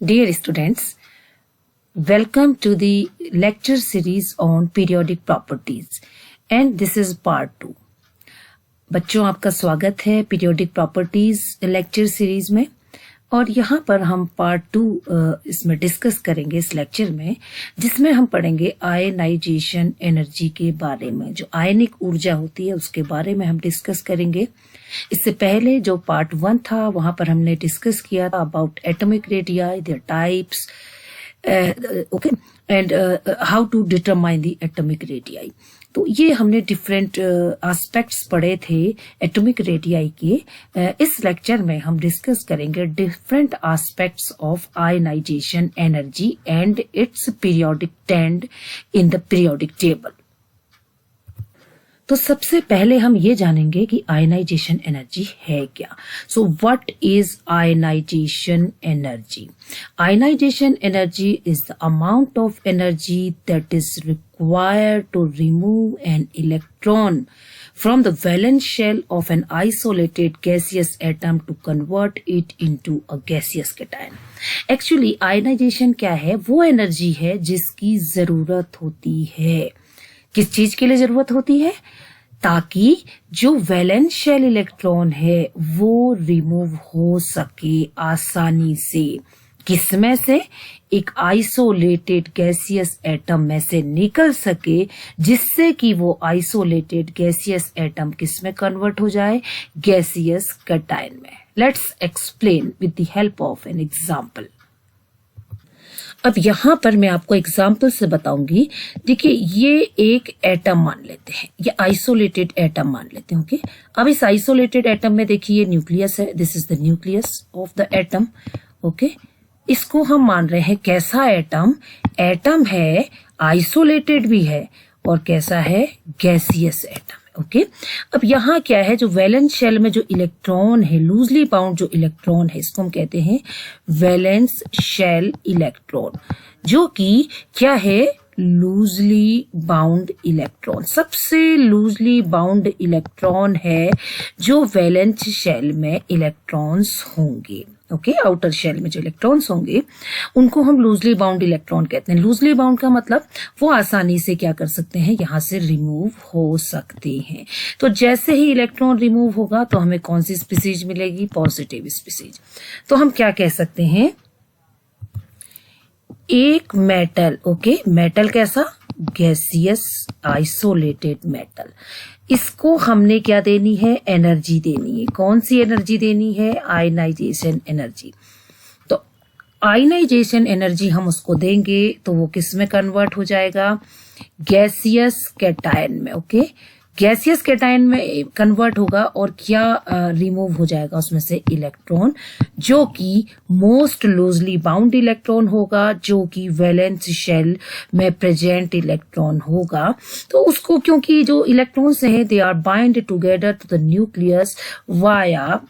Dear students, welcome to the lecture series on periodic properties and this is part 2. बच्चों आपका स्वागत है periodic properties lecture series में और यहाँ पर हम पार्ट 2 इसमें डिस्कस करेंगे इस लेक्चर में, जिसमें हम पढ़ेंगे आयनाइजेशन एनर्जी के बारे में। जो आयनिक ऊर्जा होती है उसके बारे में हम डिस्कस करेंगे। इससे पहले जो पार्ट 1 था वहां पर हमने डिस्कस किया था about atomic radii, their types, okay, and how to determine the atomic radii. तो ये हमने डिफरेंट एस्पेक्ट्स पढ़े थे एटॉमिक रेडियाई के। इस लेक्चर में हम डिस्कस करेंगे different aspects of ionisation energy and its periodic trend in the periodic table. तो सबसे पहले हम ये जानेंगे कि आयनाइजेशन एनर्जी है क्या। So what is ionisation energy? Ionisation energy is the amount of energy that is required to remove an electron from the valence shell of an isolated gaseous atom to convert it into a gaseous cation. Actually, ionization क्या है? वो energy है जिसकी जरूरत होती है। किस चीज के लिए जरूरत होती है? ताकि जो वैलेंस शेल इलेक्ट्रॉन है वो रिमूव हो सके आसानी से। किसमें से? एक आइसोलेटेड गैसियस एटम में से निकल सके, जिससे कि वो आइसोलेटेड गैसियस एटम किसमें कन्वर्ट हो जाए? गैसियस कैटायन में। Let's explain with the help of an example. अब यहां पर मैं आपको एग्जांपल से बताऊंगी। देखिए, ये एक एटम मान लेते हैं, ये आइसोलेटेड एटम मान लेते हैं। ओके, अब इस आइसोलेटेड एटम में देखिए ये न्यूक्लियस है, this is the nucleus of the atom. Okay, इसको हम मान रहे हैं कैसा एटम? एटम है, आइसोलेटेड भी है और कैसा है? Gaseous atom. ओके, अब यहाँ क्या है? जो वैलेंस शेल में जो इलेक्ट्रॉन है, लूजली बाउंड जो इलेक्ट्रॉन है, इसको हम कहते हैं वैलेंस शेल इलेक्ट्रॉन, जो कि क्या है? Loosely bound electron. सबसे लूजली बाउंड इलेक्ट्रॉन है जो वैलेंस शेल में इलेक्ट्रॉन्स होंगे। ओके, आउटर शेल में जो इलेक्ट्रॉन्स होंगे उनको हम लूजली बाउंड इलेक्ट्रॉन कहते हैं। लूजली बाउंड का मतलब वो आसानी से क्या कर सकते हैं? यहां से रिमूव हो सकते हैं। तो जैसे ही इलेक्ट्रॉन रिमूव होगा तो हमें कौन सी स्पीसीज मिलेगी? Positive species. तो हम क्या कह सकते हैं? एक मेटल, ओके, मेटल कैसा? Gaseous isolated metal. इसको हमने क्या देनी है? एनर्जी देनी है। कौन सी एनर्जी देनी है? Ionisation energy. तो आयनाइजेशन एनर्जी हम उसको देंगे तो वो किस में कन्वर्ट हो जाएगा? गैसियस कैटायन में। ओके, गैसियस कैटायन में कन्वर्ट होगा और क्या रिमूव हो जाएगा उसमें से? इलेक्ट्रॉन, जो कि मोस्ट लूजली बाउंड इलेक्ट्रॉन होगा, जो कि वैलेंस शेल में प्रेजेंट इलेक्ट्रॉन होगा। तो उसको, क्योंकि जो इलेक्ट्रॉन्स हैं they are bind together to the nucleus via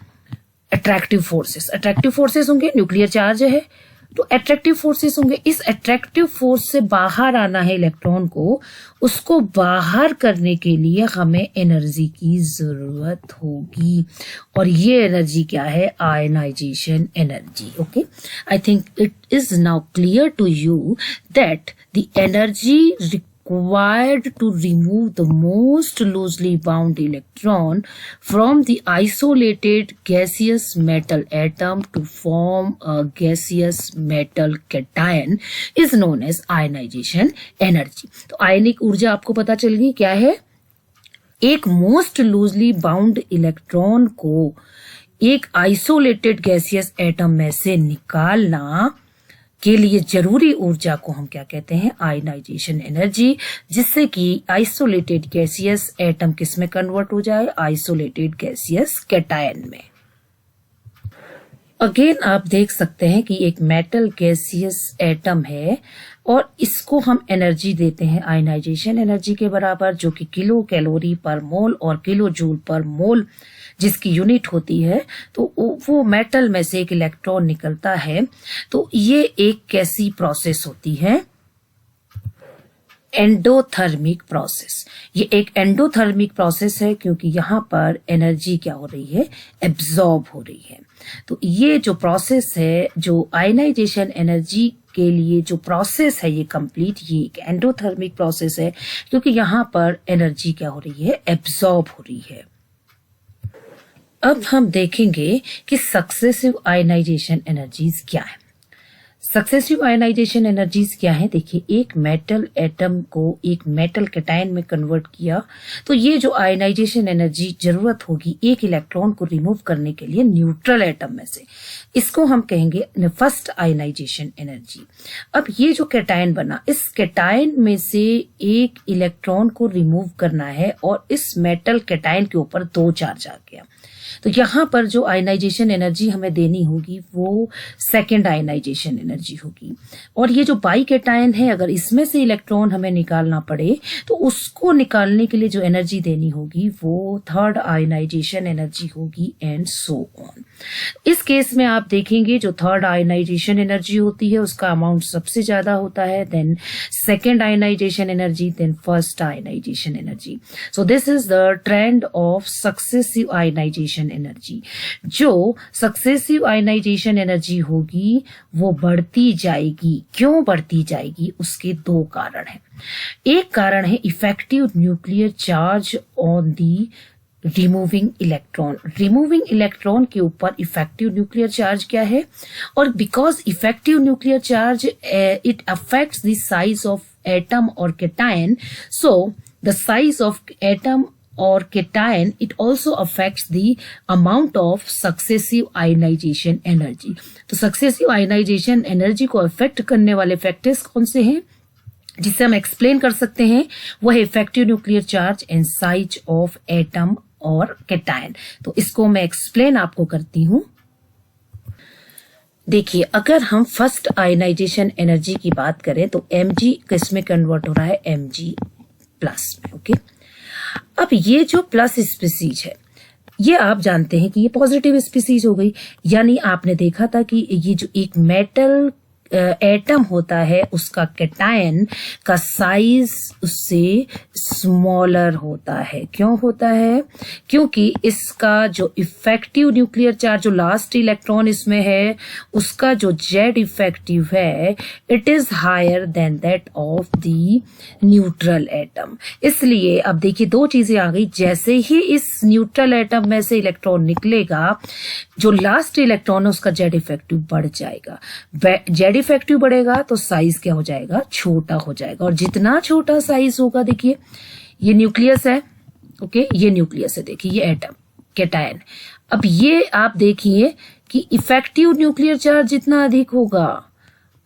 attractive forces. Attractive forces होंगे, न्यूक्लियर चार्ज है तो अट्रैक्टिव फोर्सेस होंगे। इस अट्रैक्टिव फोर्स से बाहर आना है इलेक्ट्रॉन को, उसको बाहर करने के लिए हमें एनर्जी की जरूरत होगी और ये एनर्जी क्या है? Ionisation energy. Okay, I think it is now clear to you that the energy required to remove the most loosely bound electron from the isolated gaseous metal atom to form a gaseous metal cation is known as ionization energy. तो आयनिक ऊर्जा आपको पता चल गई क्या है? एक most loosely bound electron को एक आइसोलेटेड गैसियस एटम में से निकालना के लिए जरूरी ऊर्जा को हम क्या कहते हैं? आयनाइजेशन एनर्जी, जिससे कि आइसोलेटेड गैसियस एटम किस में कन्वर्ट हो जाए? आइसोलेटेड गैसियस कैटायन में। अगेन आप देख सकते हैं कि एक मेटल गैसियस एटम है और इसको हम एनर्जी देते हैं आयनाइजेशन एनर्जी के बराबर, जो कि किलो कैलोरी पर मोल और किलो जूल पर मोल जिसकी यूनिट होती है। तो वो मेटल में से एक इलेक्ट्रॉन निकलता है। तो ये एक कैसी प्रोसेस होती है? Endothermic process. ये एक एंडोथर्मिक प्रोसेस है क्योंकि यहाँ पर एनर्जी क्या हो रही है? एब्जॉर्ब हो रही है। तो ये जो प्रोसेस है, जो आयनाइजेशन एनर्जी के लिए जो प्रोसेस है ये कंप्लीट, ये एक एंडोथर्मिक प्रोसेस है, क्योंकि यहाँ पर एनर्जी क्या हो रही है, एब्जॉर्ब हो रही है। अब हम देखेंगे कि सक्सेसिव आयनाइजेशन एनर्जीज क्या है। सक्सेसिव आयनाइजेशन एनर्जीज क्या है, देखिए एक मेटल एटम को एक मेटल कैटायन में कन्वर्ट किया, तो ये जो आयनाइजेशन एनर्जी जरूरत होगी एक इलेक्ट्रॉन को रिमूव करने के लिए न्यूट्रल एटम में से, इसको हम कहेंगे फर्स्ट आयनाइजेशन एनर्जी। अब ये जो कैटायन बना, इस कैटायन में से एक इलेक्ट्रॉन को रिमूव करना है और इस मेटल कैटायन के ऊपर 2 चार्ज आ गया, तो यहां पर जो आयनाइजेशन एनर्जी हमें देनी होगी वो सेकेंड आयनाइजेशन एनर्जी होगी। और ये जो बाई कैटायन है, अगर इसमें से इलेक्ट्रॉन हमें निकालना पड़े तो उसको निकालने के लिए जो एनर्जी देनी होगी वो थर्ड आयनाइजेशन एनर्जी होगी, एंड सो ऑन। इस केस में आप देखेंगे जो थर्ड आयनाइजेशन एनर्जी होती है उसका अमाउंट सबसे ज्यादा होता है, then second ionisation energy, then first ionisation energy. So this is the trend of successive ionisation energy. जो सक्सेसिव आयनाइजेशन एनर्जी होगी वो बढ़ती जाएगी। क्यों बढ़ती जाएगी, उसके 2 कारण हैं। एक कारण है effective nuclear charge on the removing electron. Removing electron के ऊपर इफेक्टिव न्यूक्लियर चार्ज क्या है, और because effective nuclear charge it affects the size of atom और cation, so the size of atom or cation, it also affects the amount of successive ionization energy। तो successive ionization energy को affect करने वाले factors कौन से हैं जिससे हम explain कर सकते हैं, वो है effective nuclear charge and size of atom और cation। तो इसको मैं explain आपको करती हूँ। देखिए अगर हम फर्स्ट आयनाइजेशन एनर्जी की बात करें तो mg किसमें कन्वर्ट हो रहा है, mg प्लस में, ओके। अब ये जो प्लस स्पीसीज है ये आप जानते हैं कि ये पॉजिटिव स्पीसीज हो गई, यानी आपने देखा था कि ये जो एक मेटल एटम होता है उसका कैटायन का साइज उससे स्मॉलर होता है। क्यों होता है, क्योंकि इसका जो इफेक्टिव न्यूक्लियर चार्ज, जो लास्ट इलेक्ट्रॉन इसमें है उसका जो जेड इफेक्टिव है it is higher than that of the neutral atom. इसलिए अब देखिए 2 चीजें आ गई, जैसे ही इस न्यूट्रल एटम में से इलेक्ट्रॉन निकलेगा जो लास्ट इलेक्ट्रॉन है उसका जेड इफेक्टिव बढ़ जाएगा। जेड इफेक्टिव बढ़ेगा तो साइज क्या हो जाएगा, छोटा हो जाएगा, और जितना छोटा साइज होगा, देखिए ये न्यूक्लियस है, ओके, ये न्यूक्लियस है, देखिए ये एटम कैटायन। अब ये आप देखिए कि इफेक्टिव न्यूक्लियर चार्ज जितना अधिक होगा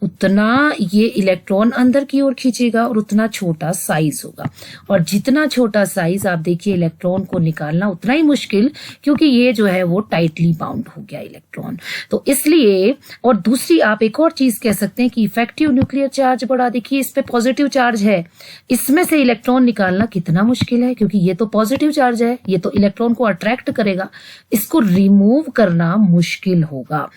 उतना ये इलेक्ट्रॉन अंदर की ओर खींचेगा और उतना छोटा साइज होगा, और जितना छोटा साइज आप देखिए इलेक्ट्रॉन को निकालना उतना ही मुश्किल, क्योंकि ये जो है वो टाइटली बाउंड हो गया इलेक्ट्रॉन। तो इसलिए, और दूसरी आप एक और चीज कह सकते हैं कि इफेक्टिव न्यूक्लियर चार्ज बढ़ा, देखिए इस पे पॉजिटिव चार्ज है, इसमें से इलेक्ट्रॉन निकालना कितना मुश्किल है, क्योंकि ये तो पॉजिटिव चार्ज है, ये तो इलेक्ट्रॉन को अट्रैक्ट करेगा, इसको रिमूव करना मुश्किल होगा।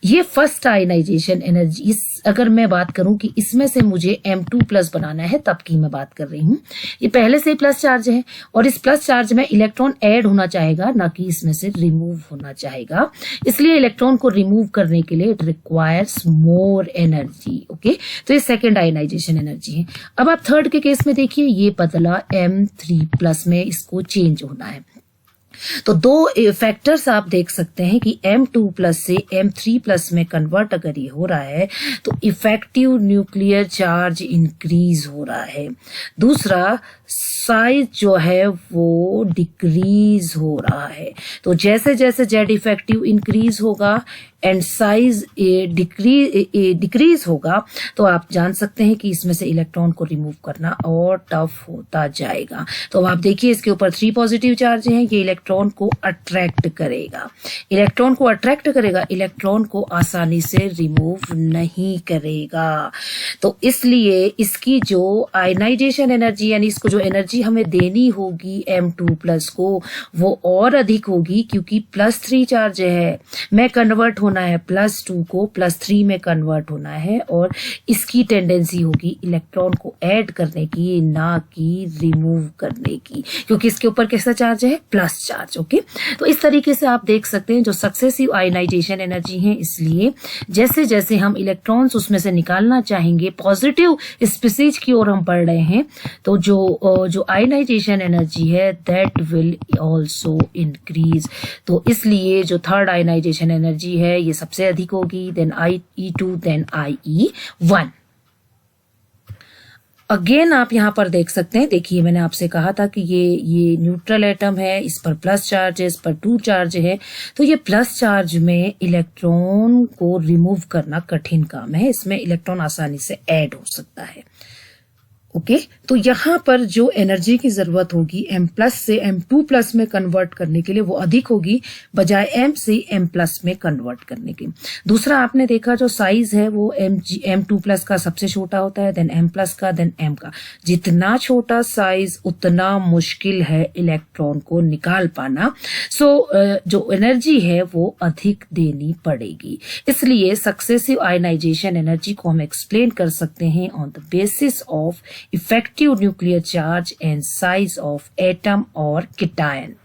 ये फर्स्ट आयनाइजेशन एनर्जी, अगर मैं बात करूं कि इसमें से मुझे M2 प्लस बनाना है तब की मैं बात कर रही हूं, ये पहले से ही प्लस चार्ज है और इस प्लस चार्ज में इलेक्ट्रॉन ऐड होना चाहेगा, ना कि इसमें से रिमूव होना चाहेगा। इसलिए इलेक्ट्रॉन को रिमूव करने के लिए it requires more energy, okay. तो ये सेकेंड आयनाइजेशन एनर्जी है। अब आप थर्ड के केस में देखिए ये बदला M3 प्लस में इसको चेंज होना है। तो 2 फैक्टर्स आप देख सकते हैं कि M2 प्लस से M3 प्लस में कन्वर्ट अगर ये हो रहा है तो इफेक्टिव न्यूक्लियर चार्ज इंक्रीज हो रहा है। दूसरा, साइज जो है वो डिक्रीज हो रहा है। तो जैसे जैसे जेड इफेक्टिव इंक्रीज होगा एंड साइज डिक्रीज होगा, तो आप जान सकते हैं कि इसमें से इलेक्ट्रॉन को रिमूव करना और टफ होता जाएगा। तो आप देखिए इसके ऊपर 3 पॉजिटिव चार्ज हैं, ये इलेक्ट्रॉन को अट्रैक्ट करेगा, इलेक्ट्रॉन को अट्रैक्ट करेगा, इलेक्ट्रॉन को आसानी से रिमूव नहीं करेगा। तो इसलिए इसकी जो आयनाइजेशन एनर्जी यानी इसको जो जो एनर्जी हमें देनी होगी M2+ को वो और अधिक होगी, क्योंकि +3 चार्ज है, में कन्वर्ट होना है, +2 को +3 में कन्वर्ट होना है, और इसकी टेंडेंसी होगी इलेक्ट्रॉन को ऐड करने की, ना कि रिमूव करने की, क्योंकि इसके ऊपर कैसा चार्ज है, प्लस चार्ज। ओके, तो इस तरीके से आप देख सकते हैं जो सक्सेसिव आयनाइजेशन एनर्जी है, इसलिए जैसे जैसे हम इलेक्ट्रॉन्स उसमें से निकालना चाहेंगे, पॉजिटिव स्पीसीज की ओर हम पढ़ रहे हैं, तो जो आयनाइजेशन एनर्जी है दैट विल ऑल्सो इंक्रीज। तो इसलिए जो थर्ड आयनाइजेशन एनर्जी है ये सबसे अधिक होगी, then IE2, then IE1। Again आप यहाँ पर देख सकते हैं, देखिए मैंने आपसे कहा था कि ये न्यूट्रल एटम है, इस पर प्लस चार्ज है, इस पर 2 चार्ज है, तो ये प्लस चार्ज में इलेक्ट्रॉन को रिमूव करना कठिन काम है, इसमें इलेक्ट्रॉन आसानी से ऐड हो सकता है। ओके, तो यहाँ पर जो एनर्जी की जरूरत होगी M+ से M2+ में कन्वर्ट करने के लिए वो अधिक होगी बजाय M से M+ में कन्वर्ट करने के। दूसरा आपने देखा जो साइज है वो M2+ का सबसे छोटा होता है, देन M+ का, देन M का। जितना छोटा साइज उतना मुश्किल है इलेक्ट्रॉन को निकाल पाना, सो जो एनर्जी है वो अधिक देनी पड़ेगी। इसलिए सक्सेसिव आयनाइजेशन एनर्जी को हम एक्सप्लेन कर सकते हैं on the basis of effective nuclear charge and size of atom or cation.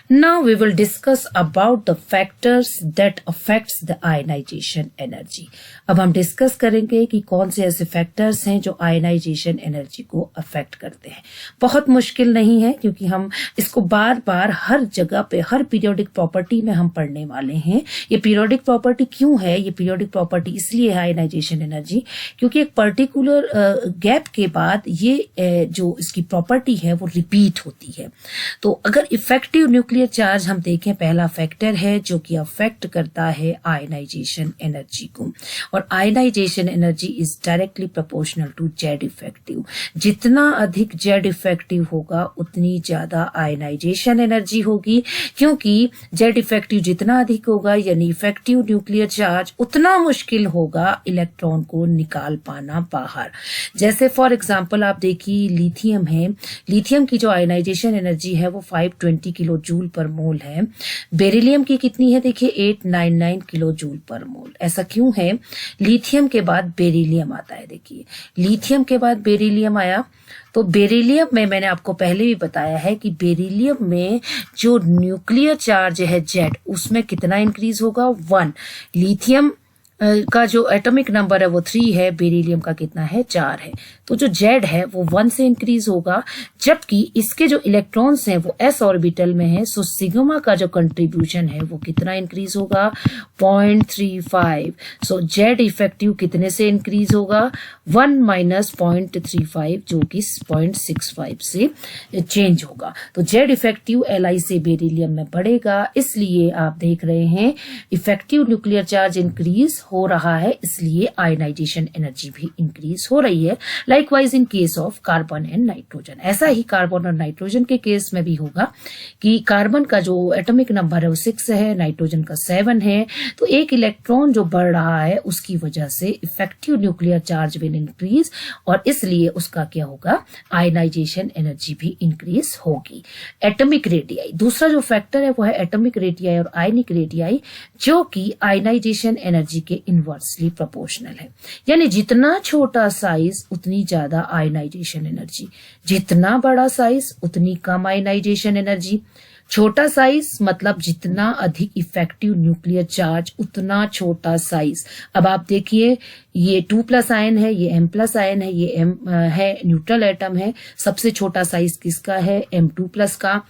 Now we will discuss about the factors that affects the ionization energy. अब हम डिस्कस करेंगे कि कौन से ऐसे फैक्टर्स हैं जो आयनाइजेशन एनर्जी को अफेक्ट करते हैं। बहुत मुश्किल नहीं है, क्योंकि हम इसको बार बार हर जगह पे, हर पीरियोडिक प्रॉपर्टी में हम पढ़ने वाले हैं। ये पीरियोडिक प्रॉपर्टी क्यों है? ये पीरियोडिक प्रॉपर्टी इसलिए है आयनाइजेशन एनर्जी, क्योंकि एक पर्टिकुलर गैप के बाद ये जो इसकी प्रॉपर्टी है वो रिपीट होती है। तो अगर इफेक्टिव न्यूक्लियर चार्ज हम देखें, पहला फैक्टर है जो कि अफेक्ट करता है आयनाइजेशन एनर्जी को, और ionisation energy is directly proportional to Z effective. जितना अधिक जेड इफेक्टिव होगा उतनी ज्यादा आयनाइजेशन एनर्जी होगी, क्योंकि जेड इफेक्टिव जितना अधिक होगा यानी इफेक्टिव न्यूक्लियर चार्ज उतना मुश्किल होगा इलेक्ट्रॉन को निकाल पाना बाहर। जैसे फॉर एग्जांपल आप देखिए लिथियम है, लिथियम की जो आयनाइजेशन एनर्जी है वो 520 किलो जूल पर मोल है। बेरिलियम की कितनी है? देखिए 899 किलो जूल पर मोल। ऐसा क्यों है? लिथियम के बाद बेरिलियम आता है। देखिए लिथियम के बाद बेरिलियम आया, तो बेरिलियम में मैंने आपको पहले भी बताया है कि बेरिलियम में जो न्यूक्लियर चार्ज है जेड, उसमें कितना इंक्रीज होगा? 1। लिथियम का जो एटॉमिक नंबर है वो 3 है, बेरिलियम का कितना है? 4 है। तो जो जेड है वो 1 से इंक्रीज होगा, जबकि इसके जो इलेक्ट्रॉन्स हैं वो s ऑर्बिटल में है, सो सिग्मा का जो कंट्रीब्यूशन है वो कितना इंक्रीज होगा? 0.35। सो जेड इफेक्टिव कितने से इंक्रीज होगा? 1 माइनस 0.35 जो कि 0.65 से चेंज होगा। तो जेड इफेक्टिव Li से बेरिलियम में बढ़ेगा, इसलिए आप देख रहे हैं इफेक्टिव न्यूक्लियर चार्ज इंक्रीज हो रहा है, इसलिए आयनाइजेशन एनर्जी भी इंक्रीज हो रही है। Likewise in case of carbon and nitrogen, ऐसा ही कार्बन और नाइट्रोजन के केस में भी होगा कि कार्बन का जो एटॉमिक नंबर है वो 6 है, नाइट्रोजन का 7 है, तो एक इलेक्ट्रॉन जो बढ़ रहा है उसकी वजह से effective nuclear charge will increase, और इसलिए उसका क्या होगा? आयनाइजेशन एनर्जी भी इंक्रीज होगी। एटॉमिक रेडियाई, दूसरा जो फैक्टर है वो है एटॉमिक रेडियाई और आयनिक रेडियाई, जो कि आयनाइजेशन एनर्जी के इनवर्सली प्रोपोर्शनल है। यानी जितना छोटा साइज उतनी ज्यादा आयनाइजेशन एनर्जी, जितना बड़ा साइज उतनी कम आयनाइजेशन एनर्जी। छोटा साइज मतलब जितना अधिक इफेक्टिव न्यूक्लियर चार्ज उतना छोटा साइज। अब आप देखिए ये 2+ आयन है, ये M+ आयन है, ये M है, न्यूट्रल एटम है। सबसे छोटा साइज किसका है? M2+ का,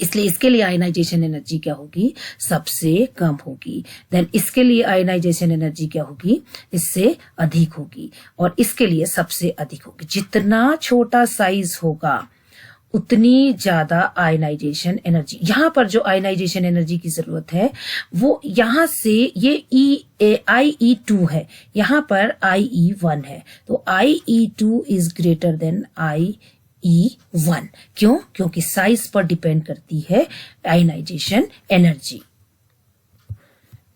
इसलिए इसके लिए आयनाइजेशन एनर्जी क्या होगी? सबसे कम होगी। देन इसके लिए आयनाइजेशन एनर्जी क्या होगी? इससे अधिक होगी, और इसके लिए सबसे अधिक होगी। जितना छोटा साइज होगा उतनी ज्यादा आयनाइजेशन एनर्जी। यहां पर जो आयनाइजेशन एनर्जी की जरूरत है वो यहां से ये IE2 है, यहां पर IE1 है, तो IE2 is greater then IE1। क्यों? क्योंकि साइज पर डिपेंड करती है आयनाइजेशन एनर्जी।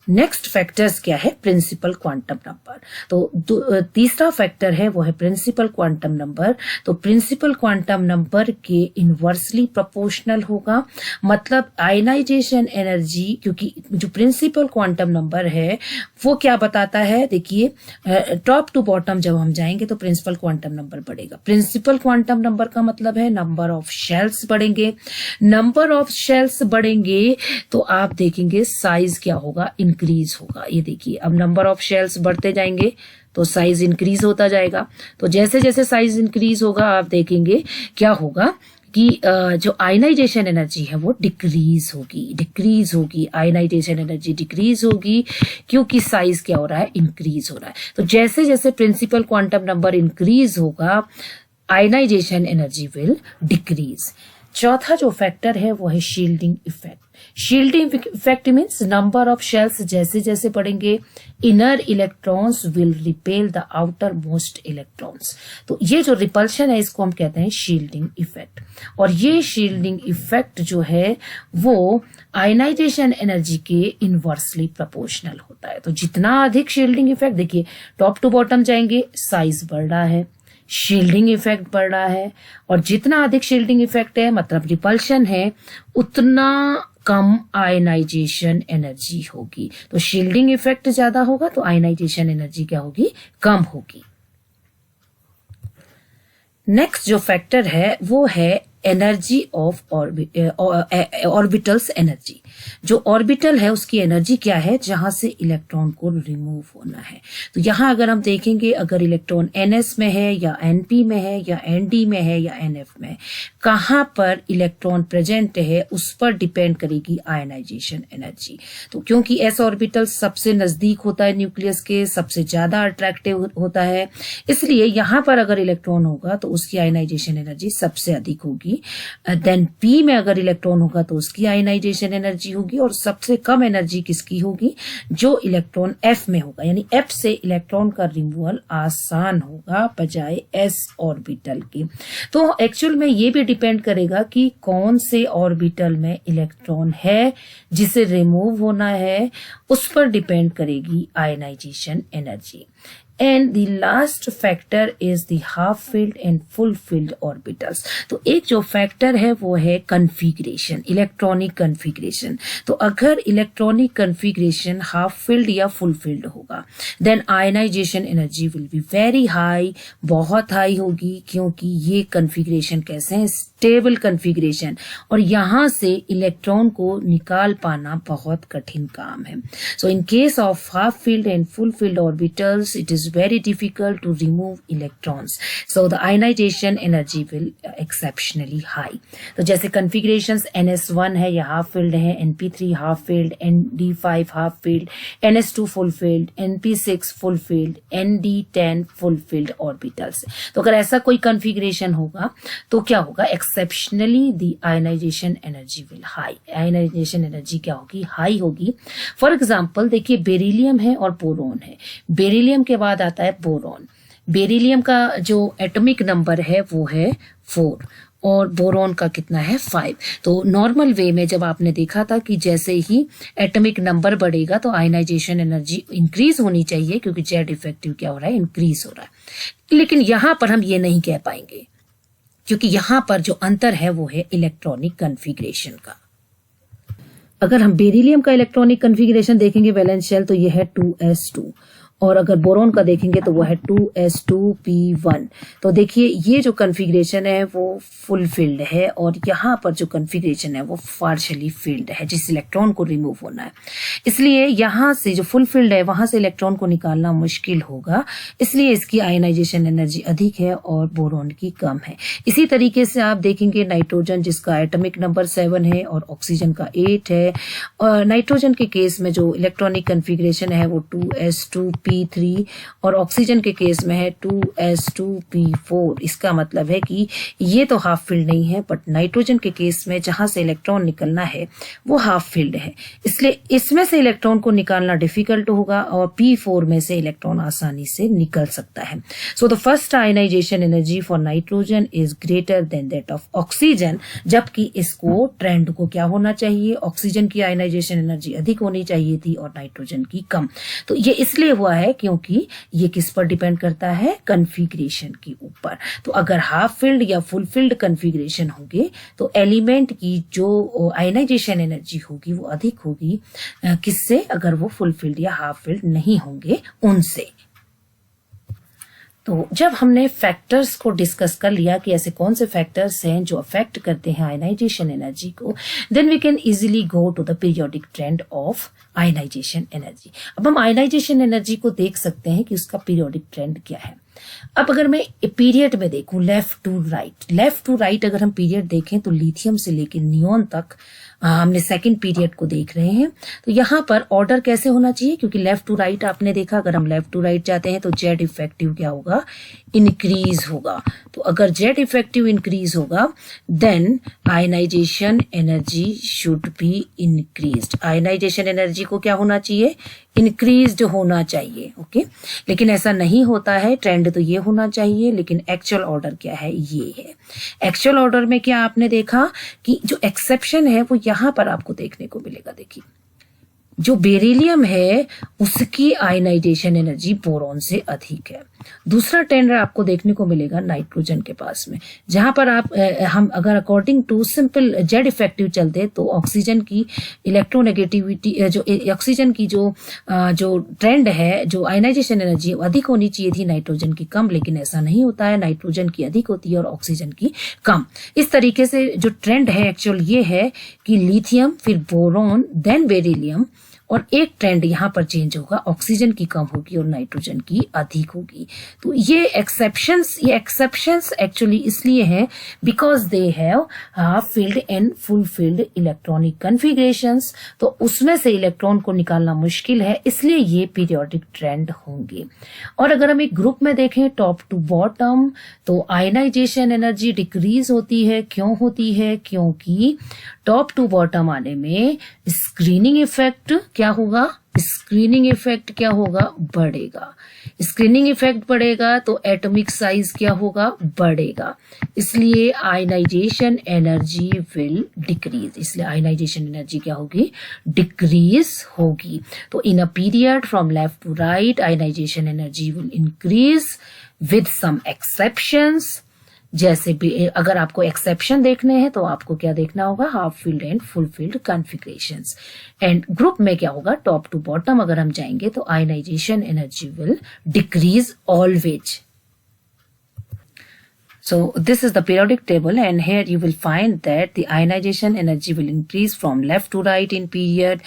नेक्स्ट फैक्टर्स क्या है, प्रिंसिपल क्वांटम नंबर। तो तीसरा फैक्टर है वो है प्रिंसिपल क्वांटम नंबर। तो प्रिंसिपल क्वांटम नंबर के इनवर्सली प्रोपोर्शनल होगा, मतलब आयनाइजेशन एनर्जी, क्योंकि जो प्रिंसिपल क्वांटम नंबर है वो क्या बताता है, देखिए टॉप टू बॉटम जब हम जाएंगे तो प्रिंसिपल क्वांटम नंबर बढ़ेगा। प्रिंसिपल क्वांटम नंबर का मतलब है नंबर ऑफ शेल्स बढ़ेंगे, नंबर ऑफ शेल्स बढ़ेंगे तो आप देखेंगे साइज क्या होगा, इंक्रीज होगा। ये देखिए अब नंबर ऑफ शेल्स बढ़ते जाएंगे तो साइज इंक्रीज होता जाएगा। तो जैसे जैसे साइज इंक्रीज होगा आप देखेंगे क्या होगा कि जो आयनाइजेशन एनर्जी है वो डिक्रीज होगी, आयनाइजेशन एनर्जी डिक्रीज होगी क्योंकि साइज क्या हो रहा है, इंक्रीज हो रहा है। तो जैसे जैसे प्रिंसिपल क्वांटम नंबर इंक्रीज होगा आयनाइजेशन एनर्जी विल डिक्रीज। चौथा जो फैक्टर है वो है shielding effect. Shielding effect means number of shells जैसे जैसे बढ़ेंगे inner electrons will repel the outer most electrons. तो ये जो रिपल्शन है इसको हम कहते हैं शील्डिंग इफेक्ट। और ये शील्डिंग इफेक्ट जो है वो आयनाइजेशन एनर्जी के इनवर्सली प्रोपोर्शनल होता है। तो जितना अधिक शील्डिंग इफेक्ट, देखिए टॉप टू बॉटम जाएंगे साइज बढ़ रहा है, शील्डिंग इफेक्ट बढ़ रहा है, और जितना अधिक शील्डिंग इफेक्ट है मतलब रिपल्शन है उतना कम आयनाइजेशन एनर्जी होगी। तो शील्डिंग इफेक्ट ज्यादा होगा तो आयनाइजेशन एनर्जी क्या होगी, कम होगी। नेक्स्ट जो फैक्टर है वो है एनर्जी ऑफ ऑर्बिटल्स एनर्जी। जो ऑर्बिटल है उसकी एनर्जी क्या है, जहां से इलेक्ट्रॉन को रिमूव होना है। तो यहां अगर हम देखेंगे अगर इलेक्ट्रॉन ns में है या np में है या nd में है या nf में है, कहां पर इलेक्ट्रॉन प्रेजेंट है उस पर डिपेंड करेगी आयनाइजेशन एनर्जी। तो क्योंकि s ऑर्बिटल सबसे नजदीक होता है न्यूक्लियस के, सबसे ज्यादा अट्रैक्टिव होता है, इसलिए यहां पर अगर इलेक्ट्रॉन होगा तो उसकी आयनाइजेशन एनर्जी सबसे अधिक होगी। देन p में अगर इलेक्ट्रॉन होगा तो उसकी आयनाइजेशन एनर्जी होगी, और सबसे कम एनर्जी किसकी होगी, जो इलेक्ट्रॉन f में होगा, यानी f से इलेक्ट्रॉन का रिमूवल आसान होगा बजाय s ऑर्बिटल के। तो एक्चुअल में ये भी डिपेंड करेगा कि कौन से ऑर्बिटल में इलेक्ट्रॉन है जिसे रिमूव होना है, उस पर डिपेंड करेगी ionisation energy. And the last factor is the half filled and full filled orbitals। तो एक जो फैक्टर है वो है कन्फिग्रेशन, इलेक्ट्रॉनिक कन्फिग्रेशन। तो अगर इलेक्ट्रॉनिक कन्फिग्रेशन हाफ फिल्ड या फुल फिल्ड होगा then ionisation energy will be very high, बहुत हाई होगी, क्योंकि ये कन्फिग्रेशन कैसे है, स्टेबल कन्फिग्रेशन, और यहां से इलेक्ट्रॉन को निकाल पाना बहुत कठिन काम है। So in case of half filled and full filled orbitals it is very difficult to remove electrons, so the ionization energy will exceptionally high। तो जैसे configurations ns1 है या half filled है, np3 half filled, nd5 half filled, ns2 full filled, np6 full filled, nd10 full filled orbitals। तो अगर ऐसा कोई configuration होगा तो क्या होगा, exceptionally the ionization energy will high, ionization energy क्या होगी, हाई होगी। फॉर एग्जाम्पल देखिए बेरिलियम है और बोरोन है, बेरिलियम के बाद आता है बोरॉन। बेरिलियम का जो एटॉमिक नंबर है वो है 4 और बोरॉन का कितना है 5। तो नॉर्मल वे में जब आपने देखा था कि जैसे ही एटॉमिक नंबर बढ़ेगा तो आयनाइजेशन एनर्जी इंक्रीज होनी चाहिए, क्योंकि जेड इफेक्टिव क्या हो रहा है, इंक्रीज हो रहा है। लेकिन यहां पर हम ये नहीं कह पाएंगे, क्योंकि यहां पर जो अंतर है वो है इलेक्ट्रॉनिक कन्फिग्रेशन का। अगर हम बेरिलियम का इलेक्ट्रॉनिक कन्फिग्रेशन देखेंगे वैलेंस शेल तो ये है 2s2, और अगर बोरोन का देखेंगे तो वो है 2s2p1। तो देखिए ये जो कन्फिग्रेशन है वो फुल फील्ड है, और यहाँ पर जो कन्फिग्रेशन है वो पार्शियली फील्ड है, जिस इलेक्ट्रॉन को रिमूव होना है। इसलिए यहाँ से जो फुल फील्ड है वहां से इलेक्ट्रॉन को निकालना मुश्किल होगा, इसलिए इसकी आयनाइजेशन एनर्जी अधिक है और बोरोन की कम है। इसी तरीके से आप देखेंगे नाइट्रोजन जिसका एटॉमिक नंबर 7 है और ऑक्सीजन का 8 है, और नाइट्रोजन के केस में जो इलेक्ट्रॉनिक कन्फिग्रेशन है वो 2s2p 2s2p3 और ऑक्सीजन के केस में है 2s2p4। इसका मतलब है कि ये तो हाफ फील्ड नहीं है, बट नाइट्रोजन के केस में जहां से इलेक्ट्रॉन निकलना है वो हाफ फील्ड है, इसलिए इसमें से इलेक्ट्रॉन को निकालना डिफिकल्ट होगा और p4 में से इलेक्ट्रॉन आसानी से निकल सकता है। So the first ionisation energy for nitrogen is greater than that of oxygen, जबकि इसको ट्रेंड को क्या होना चाहिए, ऑक्सीजन की आयनाइजेशन एनर्जी अधिक होनी चाहिए थी और नाइट्रोजन की कम। तो ये इसलिए हुआ है क्योंकि ये किस पर डिपेंड करता है, कन्फिग्रेशन के ऊपर। तो अगर हाफ फील्ड या फुल फील्ड कन्फिग्रेशन होंगे तो एलिमेंट की जो आयनाइजेशन एनर्जी होगी वो अधिक होगी किससे, अगर वो फुल फील्ड या हाफ फील्ड नहीं होंगे उनसे। तो जब हमने फैक्टर्स को डिस्कस कर लिया कि ऐसे कौन से फैक्टर्स हैं जो अफेक्ट करते हैं आयनाइजेशन एनर्जी को, then we can easily go to the periodic trend of ionisation energy. अब हम आयनाइजेशन एनर्जी को देख सकते हैं कि उसका पीरियोडिक ट्रेंड क्या है। अब अगर मैं पीरियड में देखूं लेफ्ट टू राइट अगर हम पीरियड देखें तो लिथियम से लेकर नियोन तक हमने सेकंड पीरियड को देख रहे हैं। तो यहां पर ऑर्डर कैसे होना चाहिए, क्योंकि लेफ्ट टू राइट आपने देखा, अगर हम लेफ्ट टू राइट जाते हैं तो जेड इफेक्टिव क्या होगा, इंक्रीज होगा। तो अगर जेड इफेक्टिव इंक्रीज होगा then ionisation energy should be increased. Ionisation energy को क्या होना चाहिए, इंक्रीज्ड होना चाहिए। ओके, लेकिन ऐसा नहीं होता है, ट्रेंड तो ये होना चाहिए, लेकिन एक्चुअल ऑर्डर क्या है, ये है। एक्चुअल ऑर्डर में क्या आपने देखा कि जो एक्सेप्शन है वो यहां पर आपको देखने को मिलेगा। देखिए, जो बेरिलियम है उसकी आयनाइजेशन एनर्जी बोरॉन से अधिक है। दूसरा ट्रेंड आपको देखने को मिलेगा नाइट्रोजन के पास में, जहां पर हम अगर according to simple Z effective चलते तो ऑक्सीजन की इलेक्ट्रोनेगेटिविटी, जो ऑक्सीजन की जो ट्रेंड है, जो आयनाइजेशन एनर्जी अधिक होनी चाहिए थी, नाइट्रोजन की कम, लेकिन ऐसा नहीं होता है, नाइट्रोजन की अधिक होती है और ऑक्सीजन की कम। इस तरीके से जो ट्रेंड है एक्चुअल ये है कि लिथियम, फिर बोरॉन, देन बेरिलियम, और एक ट्रेंड यहां पर चेंज होगा, ऑक्सीजन की कम होगी और नाइट्रोजन की अधिक होगी। तो ये एक्सेप्शंस एक्चुअली इसलिए हैं because they have half filled and full filled electronic configurations. तो उसमें से इलेक्ट्रॉन को निकालना मुश्किल है, इसलिए ये पीरियोडिक ट्रेंड होंगे। और अगर हम एक ग्रुप में देखें टॉप टू बॉटम, तो आयनाइजेशन एनर्जी डिक्रीज होती है। क्यों होती है, क्योंकि टॉप टू बॉटम आने में स्क्रीनिंग इफेक्ट क्या होगा, बढ़ेगा। स्क्रीनिंग इफेक्ट बढ़ेगा तो एटॉमिक साइज क्या होगा, बढ़ेगा। इसलिए आयनाइजेशन एनर्जी विल डिक्रीज, इसलिए आयनाइजेशन एनर्जी क्या होगी, डिक्रीज होगी। तो in a period from left to right ionization energy will increase with some exceptions. जैसे भी अगर आपको एक्सेप्शन देखने हैं तो आपको क्या देखना होगा, half filled and full field configurations. And group में क्या होगा, टॉप टू बॉटम अगर हम जाएंगे तो ionization energy will decrease always. So this is the periodic table, and here you will find that the ionization energy will increase from left to right in period,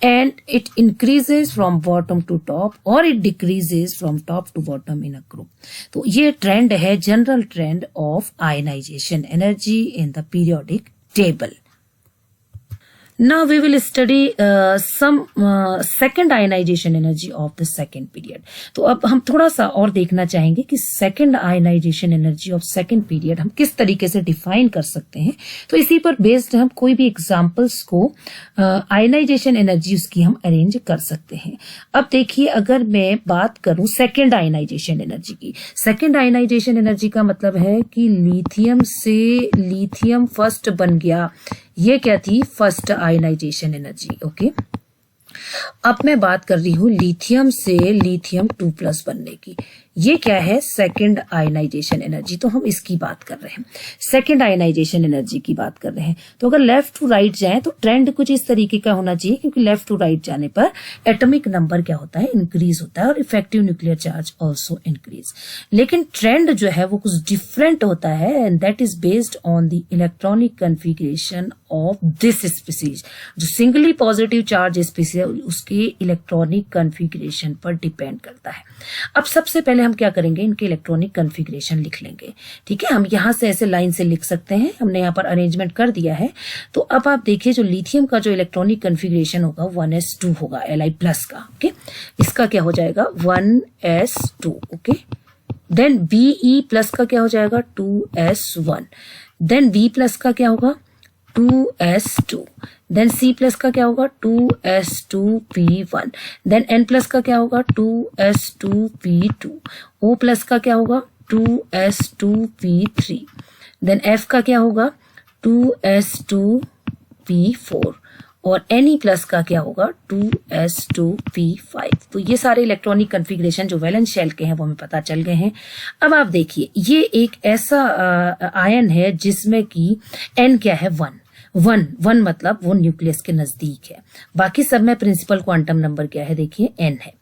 and it increases from bottom to top or it decreases from top to bottom in a group. तो ये trend है, general trend of ionization energy in the periodic table. Now we will study some second ionization energy of the second period. तो अब हम थोड़ा सा और देखना चाहेंगे कि second ionization energy of second period हम किस तरीके से डिफाइन कर सकते हैं। तो इसी पर बेस्ड हम कोई भी एग्जांपल्स को आयनाइजेशन एनर्जी उसकी हम अरेंज कर सकते हैं। अब देखिए, अगर मैं बात करूं सेकेंड आयनाइजेशन एनर्जी की, सेकेंड आयनाइजेशन एनर्जी का मतलब है कि लिथियम से लिथियम फर्स्ट बन गया, ये क्या थी, फर्स्ट आयनाइजेशन एनर्जी। ओके, अब मैं बात कर रही हूं लिथियम से लिथियम 2+ बनने की, ये क्या है, सेकंड आयनाइजेशन एनर्जी। तो हम इसकी बात कर रहे हैं, सेकंड आयनाइजेशन एनर्जी की बात कर रहे हैं। तो अगर लेफ्ट टू राइट जाएं तो ट्रेंड कुछ इस तरीके का होना चाहिए, क्योंकि लेफ्ट टू राइट जाने पर एटॉमिक नंबर क्या होता है, इंक्रीज होता है और effective nuclear charge also increase. लेकिन ट्रेंड जो है वो कुछ डिफरेंट होता है, and that is based on the electronic configuration of this species. जो सिंगली पॉजिटिव चार्ज स्पीसीज उसके इलेक्ट्रॉनिक कन्फिग्रेशन पर डिपेंड करता है। अब सबसे पहले हम क्या करेंगे, इनके इलेक्ट्रॉनिक कन्फिग्रेशन लिख लेंगे। ठीक है, हम यहाँ से ऐसे लाइन से लिख सकते हैं, हमने यहाँ पर अरेंजमेंट कर दिया है। तो अब आप देखिए जो लिथियम का जो इलेक्ट्रॉनिक कन्फिग्रेशन होगा 1s2 होगा Li+ का। ओके, इसका क्या हो जाएगा 1s2। ओके, देन Be+ का क्या हो जाएगा 2s1। देन B+ का क्या होगा 2s2। देन C+ का क्या होगा 2s2p1। देन N+ का क्या होगा 2s2p2। O+ का क्या होगा 2s2p3। देन F का क्या होगा 2s2p4 और Ne+ का क्या होगा 2s2p5। तो ये सारे इलेक्ट्रॉनिक कन्फिग्रेशन जो वैलेंस शेल के हैं वो हमें पता चल गए हैं। अब आप देखिए ये एक ऐसा आयन है जिसमें कि N क्या है 1 मतलब वो न्यूक्लियस के नजदीक है। बाकी सब में प्रिंसिपल क्वांटम नंबर क्या है देखिए N है,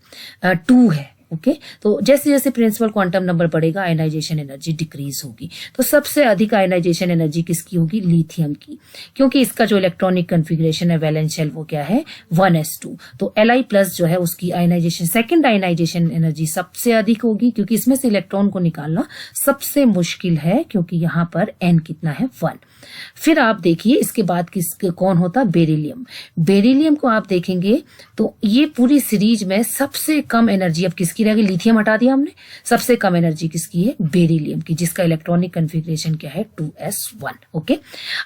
2 है। ओके, तो जैसे जैसे प्रिंसिपल क्वांटम नंबर बढ़ेगा आयनाइजेशन एनर्जी डिक्रीज होगी। तो सबसे अधिक आयनाइजेशन एनर्जी किसकी होगी, लिथियम की, क्योंकि इसका जो इलेक्ट्रॉनिक कन्फिग्रेशन है वैलेंस शेल वो क्या है 1s2। तो Li+ जो है उसकी आयनाइजेशन सेकंड आयनाइजेशन एनर्जी सबसे अधिक होगी, क्योंकि इसमें से इलेक्ट्रॉन को निकालना सबसे मुश्किल है, क्योंकि यहाँ पर N कितना है 1। फिर आप देखिए इसके बाद कौन होता बेरिलियम। बेरिलियम को आप देखेंगे तो ये पूरी सीरीज में सबसे कम एनर्जी अब किसकी रह गई, लिथियम हटा दिया हमने, सबसे कम एनर्जी किसकी है बेरिलियम की, जिसका इलेक्ट्रॉनिक कन्फिग्रेशन क्या है 2s1। ओके,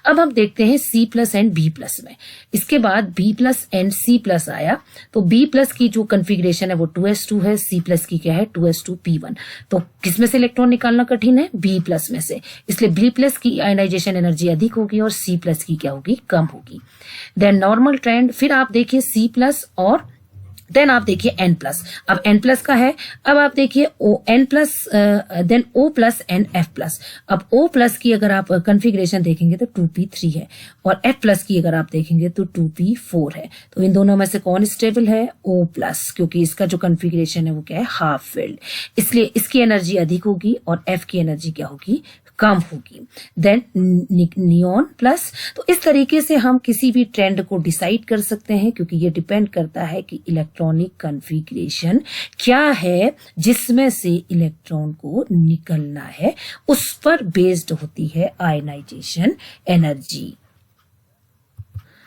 अब हम देखते हैं C+ एंड B+ में। इसके बाद B+ एंड C+ आया, तो B+ की जो कन्फिग्रेशन है वो 2s2 है, C+ की क्या है 2s2p1। तो किसमें से इलेक्ट्रॉन निकालना कठिन है, B+ में से, इसलिए B+ की आयनाइजेशन एनर्जी अधिक होगी और C+ की क्या होगी कम होगी। देन नॉर्मल ट्रेंड, फिर आप देखिए C+ और देन आप देखिए N+। अब N+ का है, अब आप देखिए N+, then O+ and F+। अब O+ की अगर आप कन्फिग्रेशन देखेंगे तो 2p3 है और F+ की अगर आप देखेंगे तो 2p4 है। तो इन दोनों में से कौन स्टेबल है, O+, क्योंकि इसका जो कन्फिग्रेशन है वो क्या है हाफ फिल्ड, इसलिए इसकी एनर्जी अधिक होगी और F की एनर्जी क्या होगी कम होगी। Then neon plus. तो इस तरीके से हम किसी भी ट्रेंड को डिसाइड कर सकते हैं, क्योंकि ये डिपेंड करता है कि इलेक्ट्रॉनिक कन्फिग्रेशन क्या है जिसमें से इलेक्ट्रॉन को निकलना है, उस पर बेस्ड होती है ionisation energy.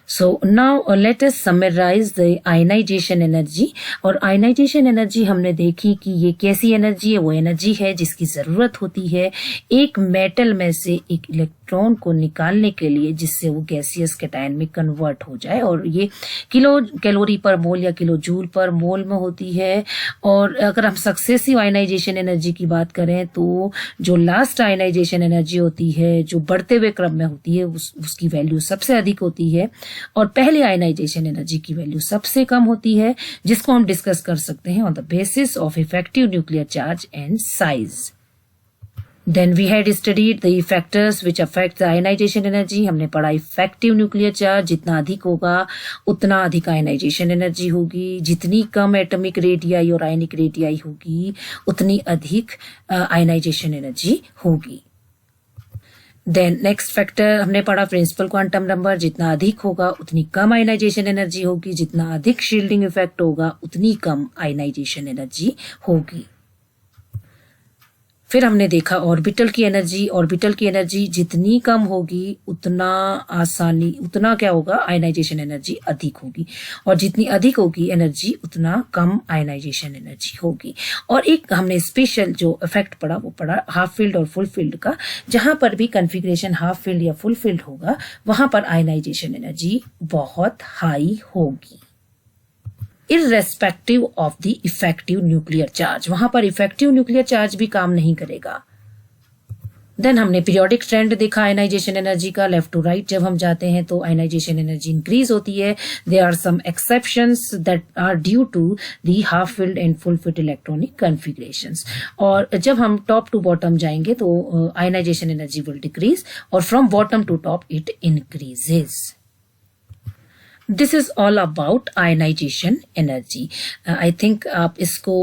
So now let us summarize the ionization energy। और ionization energy हमने देखी कि ये कैसी एनर्जी है, वो एनर्जी है जिसकी जरूरत होती है एक मेटल में से एक इलेक्ट्रॉन को निकालने के लिए, जिससे वो गैसियस कैटायन में कन्वर्ट हो जाए। और ये किलो कैलोरी पर मोल या किलो जूल पर मोल में होती है। और अगर हम सक्सेसिव आयनाइजेशन एनर्जी की बात करें तो जो लास्ट आयनाइजेशन एनर्जी होती है, जो बढ़ते हुए क्रम में होती है, उसकी वैल्यू सबसे अधिक होती है और पहले आयनाइजेशन एनर्जी की वैल्यू सबसे कम होती है, जिसको हम डिस्कस कर सकते हैं on the basis of effective nuclear charge and size. Then we had studied the factors which affect the ionization energy। हमने पढ़ा इफेक्टिव न्यूक्लियर चार्ज जितना अधिक होगा उतना अधिक आयनाइजेशन एनर्जी होगी, जितनी कम एटॉमिक रेडियाई और आयनिक रेडियाई होगी उतनी अधिक आयनाइजेशन एनर्जी होगी। देन नेक्स्ट फैक्टर हमने पढ़ा प्रिंसिपल क्वांटम नंबर, जितना अधिक होगा उतनी कम आयनाइजेशन एनर्जी होगी, जितना अधिक शील्डिंग इफेक्ट होगा उतनी कम आयनाइजेशन एनर्जी होगी। फिर हमने देखा ऑर्बिटल की एनर्जी जितनी कम होगी उतना क्या होगा आयनाइजेशन एनर्जी अधिक होगी, और जितनी अधिक होगी एनर्जी उतना कम आयनाइजेशन एनर्जी होगी। और एक हमने स्पेशल जो इफेक्ट पढ़ा वो पढ़ा हाफ फील्ड और फुल फील्ड का, जहां पर भी कन्फिग्रेशन हाफ फील्ड या फुल फील्ड होगा वहां पर आयनाइजेशन एनर्जी बहुत हाई होगी irrespective of the effective nuclear charge. वहां पर इफेक्टिव न्यूक्लियर चार्ज भी काम नहीं करेगा। देन हमने पीरियोडिक ट्रेंड देखा आयनाइजेशन एनर्जी का, लेफ्ट टू राइट जब हम जाते हैं तो आयनाइजेशन एनर्जी इंक्रीज होती है। There are some exceptions that are due to the half filled and full filled electronic configurations. और जब हम टॉप टू बॉटम जाएंगे तो आयनाइजेशन एनर्जी विल डिक्रीज और from bottom to top it increases. This is all about ionization energy. I think आप इसको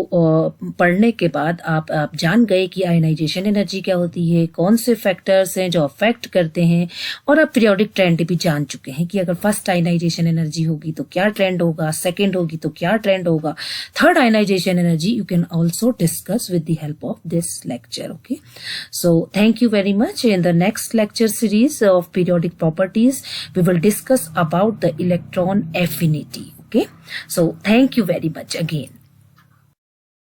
पढ़ने के बाद आप जान गए कि आयनाइजेशन एनर्जी क्या होती है, कौन से फैक्टर्स हैं जो अफेक्ट करते हैं, और आप पीरियोडिक ट्रेंड भी जान चुके हैं कि अगर फर्स्ट आयनाइजेशन एनर्जी होगी तो क्या ट्रेंड होगा, सेकेंड होगी तो क्या ट्रेंड होगा, third ionisation energy you can also discuss with the help of this lecture. Okay, so thank you very much. In the next lecture series of periodic properties, we will discuss about the electron affinity. Okay, so thank you very much again.